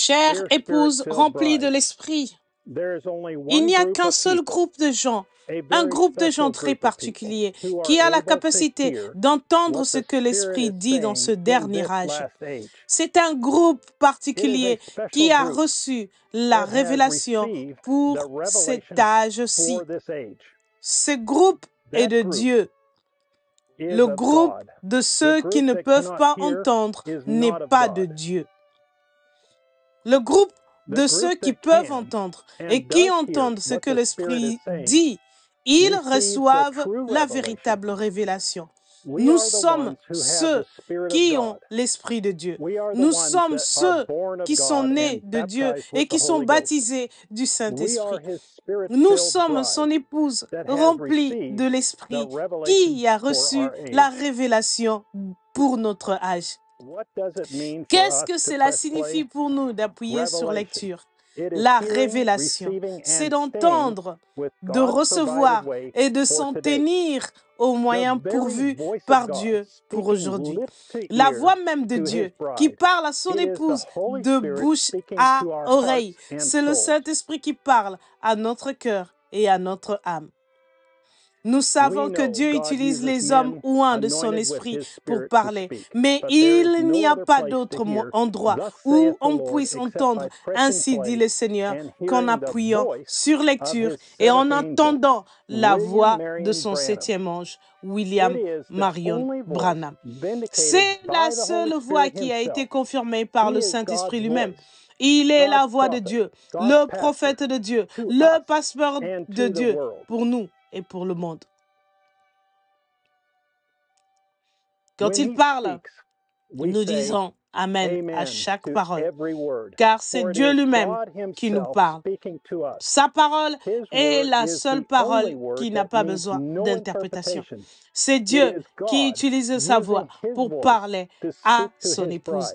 Chère épouse remplie de l'Esprit, il n'y a qu'un seul groupe de gens, un groupe de gens très particulier qui a la capacité d'entendre ce que l'Esprit dit dans ce dernier âge. C'est un groupe particulier qui a reçu la révélation pour cet âge-ci. Ce groupe est de Dieu. Le groupe de ceux qui ne peuvent pas entendre n'est pas de Dieu. Le groupe de ceux qui peuvent entendre et qui entendent ce que l'Esprit dit, ils reçoivent la véritable révélation. Nous sommes ceux qui ont l'Esprit de Dieu. Nous sommes ceux qui sont nés de Dieu et qui sont baptisés du Saint-Esprit. Nous sommes son épouse remplie de l'Esprit qui a reçu la révélation pour notre âge. Qu'est-ce que cela signifie pour nous d'appuyer sur lecture? La révélation, c'est d'entendre, de recevoir et de s'en tenir aux moyens pourvus par Dieu pour aujourd'hui. La voix même de Dieu qui parle à son épouse de bouche à oreille, c'est le Saint-Esprit qui parle à notre cœur et à notre âme. Nous savons que Dieu utilise les hommes oints de son esprit pour parler, mais il n'y a pas d'autre endroit où on puisse entendre, ainsi dit le Seigneur, qu'en appuyant sur lecture et en entendant la voix de son septième ange, William Marion Branham. C'est la seule voix qui a été confirmée par le Saint-Esprit lui-même. Il est la voix de Dieu, le prophète de Dieu, le passeur de Dieu pour nous et pour le monde. Quand il parle, nous disons Amen à chaque parole, car c'est Dieu lui-même qui nous parle. Sa parole est la seule parole qui n'a pas besoin d'interprétation. C'est Dieu qui utilise sa voix pour parler à son épouse.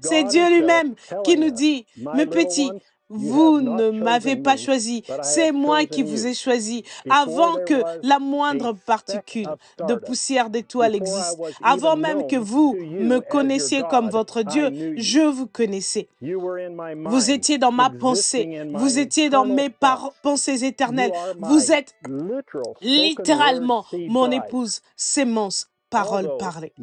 C'est Dieu lui-même qui nous dit, mes petits, vous ne m'avez pas choisi, c'est moi qui vous ai choisi. Avant que la moindre particule de poussière d'étoile existe, avant même que vous me connaissiez comme votre Dieu, je vous connaissais. Vous étiez dans ma pensée, vous étiez dans mes pensées éternelles. Vous êtes littéralement mon épouse, sémence. Parole parlée.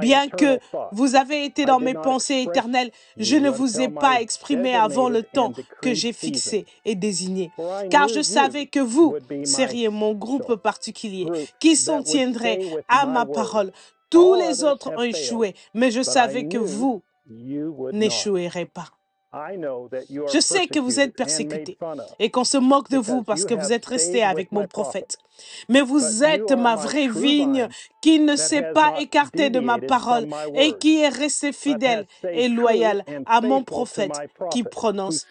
Bien que vous avez été dans mes pensées éternelles, je ne vous ai pas exprimé avant le temps que j'ai fixé et désigné. Car je savais que vous seriez mon groupe particulier qui s'en tiendrait à ma parole. Tous les autres ont échoué, mais je savais que vous n'échouerez pas. Je sais que vous êtes persécutés et qu'on se moque de vous parce que vous êtes restés avec mon prophète. Mais vous êtes ma vraie vigne qui ne s'est pas écartée de ma parole et qui est restée fidèle et loyale à mon prophète qui prononce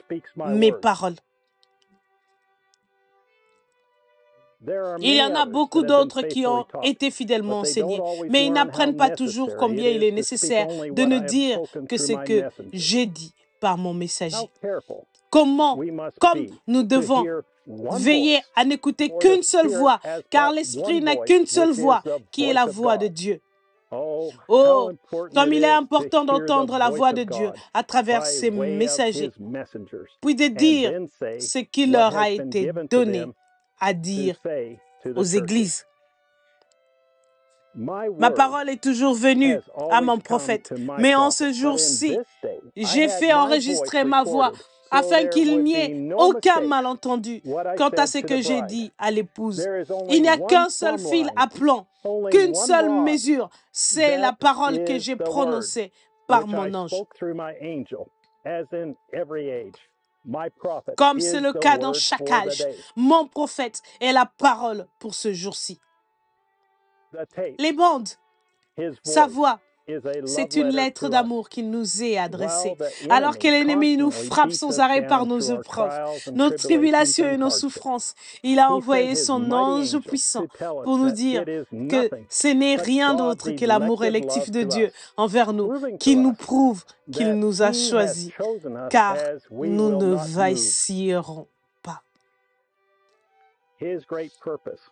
mes paroles. Il y en a beaucoup d'autres qui ont été fidèlement enseignés, mais ils n'apprennent pas toujours combien il est nécessaire de ne dire que ce que j'ai dit par mon messager. Comme nous devons veiller à n'écouter qu'une seule voix, car l'Esprit n'a qu'une seule voix, qui est la voix de Dieu. Oh, comme il est important d'entendre la voix de Dieu à travers ses messagers, puis de dire ce qui leur a été donné à dire aux églises. Ma parole est toujours venue à mon prophète, mais en ce jour-ci, j'ai fait enregistrer ma voix afin qu'il n'y ait aucun malentendu quant à ce que j'ai dit à l'épouse. Il n'y a qu'un seul fil à plomb, qu'une seule mesure, c'est la parole que j'ai prononcée par mon ange. Comme c'est le cas dans chaque âge, mon prophète est la parole pour ce jour-ci. Les bandes, sa voix, c'est une lettre d'amour qu'il nous est adressée. Alors que l'ennemi nous frappe sans arrêt par nos épreuves, nos tribulations et nos souffrances, il a envoyé son ange puissant pour nous dire que ce n'est rien d'autre que l'amour électif de Dieu envers nous, qui nous prouve qu'il nous a choisis, car nous ne vacillerons pas.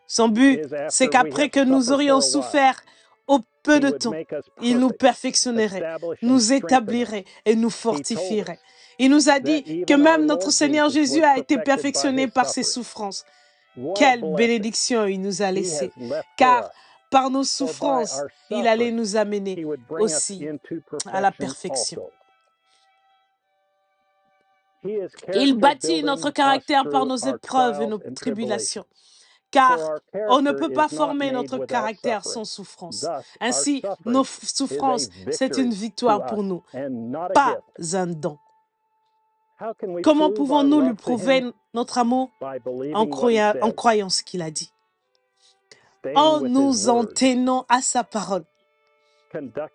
Son but, c'est qu'après que nous aurions souffert Au peu de temps, il nous perfectionnerait, nous établirait et nous fortifierait. Il nous a dit que même notre Seigneur Jésus a été perfectionné par ses souffrances. Quelle bénédiction il nous a laissée, car par nos souffrances, il allait nous amener aussi à la perfection. Il bâtit notre caractère par nos épreuves et nos tribulations, car on ne peut pas former notre caractère sans souffrance. Ainsi, nos souffrances, c'est une victoire pour nous, pas un don. Comment pouvons-nous lui prouver notre amour? En croyant ce qu'il a dit, en nous en tenant à sa parole,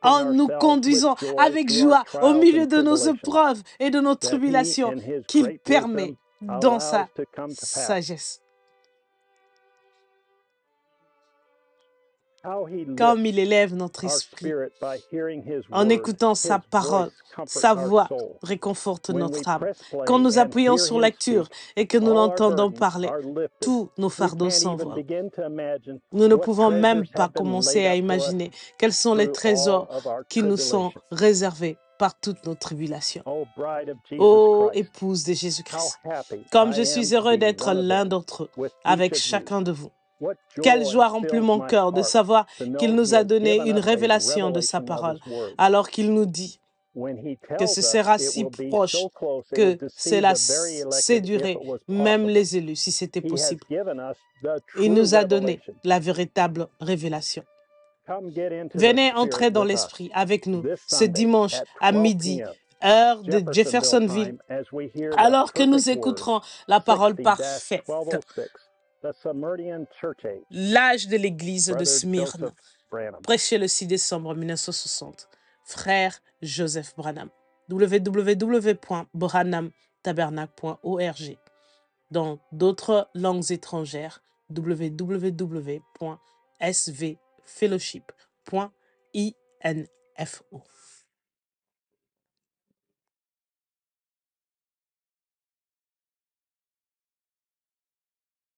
en nous conduisant avec joie au milieu de nos épreuves et de nos tribulations qu'il permet dans sa sagesse. Comme il élève notre esprit en écoutant sa parole, sa voix réconforte notre âme. Quand nous appuyons sur lecture et que nous l'entendons parler, tous nos fardeaux s'envolent. Nous ne pouvons même pas commencer à imaginer quels sont les trésors qui nous sont réservés par toutes nos tribulations. Ô épouse de Jésus-Christ, comme je suis heureux d'être l'un d'entre eux avec chacun de vous. Quelle joie remplit mon cœur de savoir qu'il nous a donné une révélation de sa parole, alors qu'il nous dit que ce sera si proche que cela séduirait même les élus, si c'était possible. Il nous a donné la véritable révélation. Venez entrer dans l'esprit avec nous ce dimanche à midi, heure de Jeffersonville, alors que nous écouterons la parole parfaite. L'âge de l'église de Smyrne, prêché le 6 décembre 1960. Frère Joseph Branham. www.branhamtabernacle.org. Dans d'autres langues étrangères, www.svfellowship.info.